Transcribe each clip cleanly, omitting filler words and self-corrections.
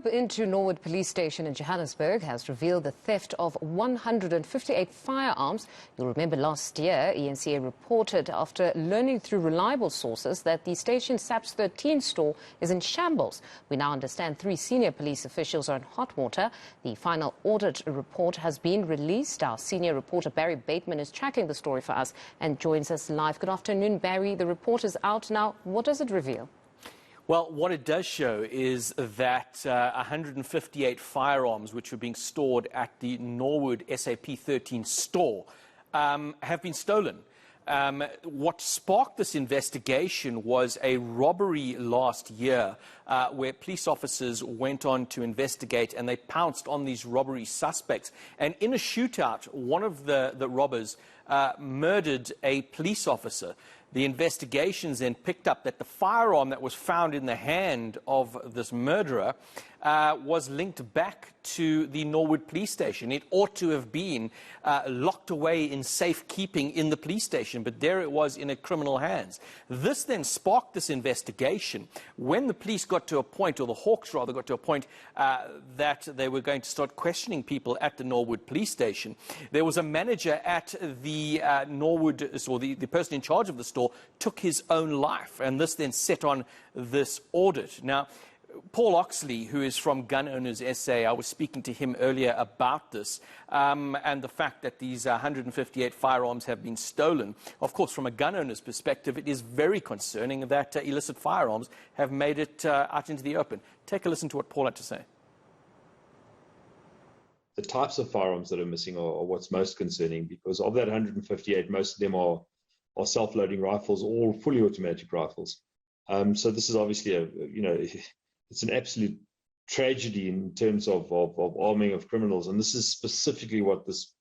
into Norwood Police Station in Johannesburg has revealed the theft of 158 firearms. You'll remember last year, eNCA reported after learning through reliable sources that the station's SAPS 13 store is in shambles. We now understand 3 senior police officials are in hot water. The final audit report has been released. Our senior reporter Barry Bateman is tracking the story for us and joins us live. Good afternoon, Barry. The report is out now. What does it reveal? Well, what it does show is that 158 firearms which were being stored at the Norwood SAP 13 store have been stolen. What sparked this investigation was a robbery last year where police officers went on to investigate and they pounced on these robbery suspects. And in a shootout, one of the robbers murdered a police officer. The investigations then picked up that the firearm that was found in the hand of this murderer was linked back to the Norwood Police Station. It ought to have been locked away in safekeeping in the police station, but there it was in a criminal hands. This then sparked this investigation. When the police got to a point, or the Hawks rather got to a point, that they were going to start questioning people at the Norwood Police Station, there was a manager at the Norwood, or the person in charge of the store, took his own life, and this then set on this audit. Now, Paul Oxley, who is from Gun Owners SA, I was speaking to him earlier about this and the fact that these 158 firearms have been stolen. Of course, from a gun owner's perspective, it is very concerning that illicit firearms have made it out into the open. Take a listen to what Paul had to say. The types of firearms that are missing are what's most concerning, because of that 158, most of them are self-loading rifles, all fully automatic rifles. So this is obviously it's an absolute tragedy in terms of arming of criminals, and this is specifically what this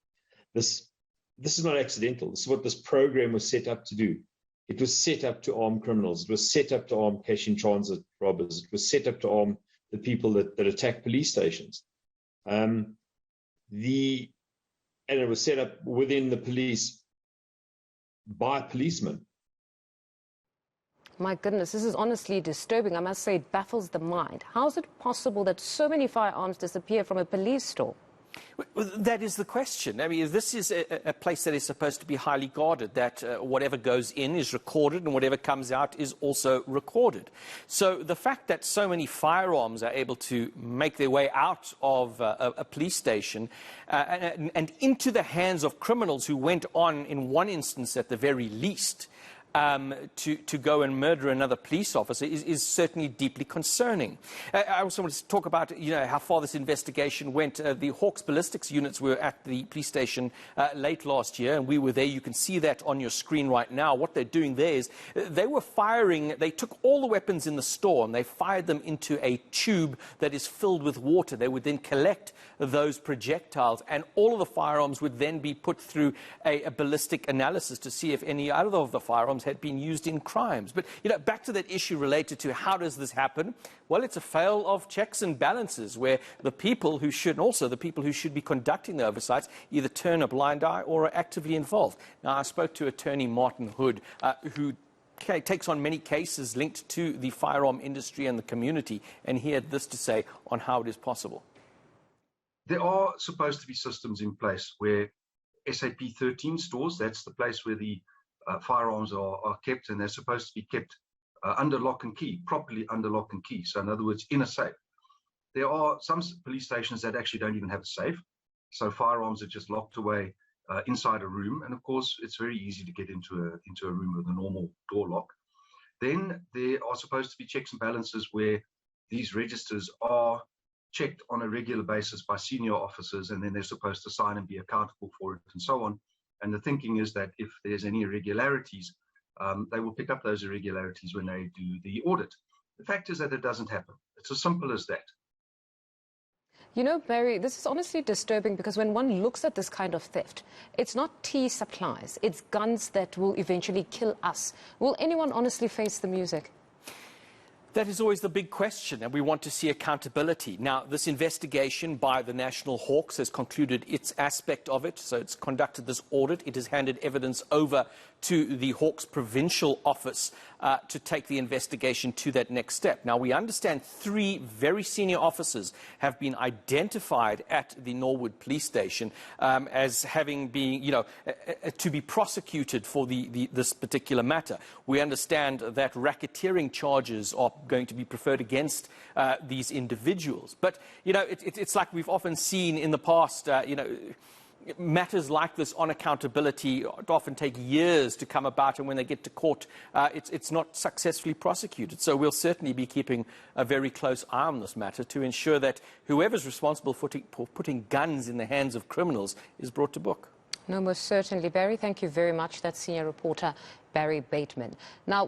is not accidental. This is what this program was set up to do. It was set up to arm criminals. It was set up to arm cash in transit robbers. It was set up to arm the people that attack police stations. And it was set up within the police by policemen. My goodness, this is honestly disturbing. I must say, it baffles the mind. How is it possible that so many firearms disappear from a police store? That is the question. I mean, this is a place that is supposed to be highly guarded, that whatever goes in is recorded and whatever comes out is also recorded. So the fact that so many firearms are able to make their way out of a police station and into the hands of criminals who went on, in one instance at the very least, to go and murder another police officer is certainly deeply concerning. I also want to talk about how far this investigation went. The Hawks ballistics units were at the police station late last year, and we were there. You can see that on your screen right now. What they're doing there is they were firing. They took all the weapons in the store and they fired them into a tube that is filled with water. They would then collect those projectiles, and all of the firearms would then be put through a ballistic analysis to see if any other of the firearms had been used in crimes. But back to that issue related to how does this happen? Well, it's a fail of checks and balances, where the people who should, and also the people who should be conducting the oversights, either turn a blind eye or are actively involved. Now, I spoke to attorney Martin Hood, who takes on many cases linked to the firearm industry and the community, and he had this to say on how it is possible. There are supposed to be systems in place where SAP 13 stores, that's the place where the firearms are kept, and they're supposed to be kept under lock and key, properly under lock and key. So in other words, in a safe. There are some police stations that actually don't even have a safe. So firearms are just locked away inside a room. And of course, it's very easy to get into a room with a normal door lock. Then there are supposed to be checks and balances where these registers are checked on a regular basis by senior officers, and then they're supposed to sign and be accountable for it and so on. And the thinking is that if there's any irregularities, they will pick up those irregularities when they do the audit. The fact is that it doesn't happen. It's as simple as that. You know, Barry, this is honestly disturbing, because when one looks at this kind of theft, it's not tea supplies, it's guns that will eventually kill us. Will anyone honestly face the music? That is always the big question, and we want to see accountability. Now, this investigation by the National Hawks has concluded its aspect of it, so it's conducted this audit. It has handed evidence over to the Hawks Provincial Office to take the investigation to that next step. Now, we understand 3 very senior officers have been identified at the Norwood Police Station as having been, to be prosecuted for this particular matter. We understand that racketeering charges are going to be preferred against these individuals. But, it's like we've often seen in the past, matters like this on accountability often take years to come about, and when they get to court, it's not successfully prosecuted. So we'll certainly be keeping a very close eye on this matter to ensure that whoever's responsible for putting guns in the hands of criminals is brought to book. No, most certainly, Barry. Thank you very much. That's senior reporter Barry Bateman. Now,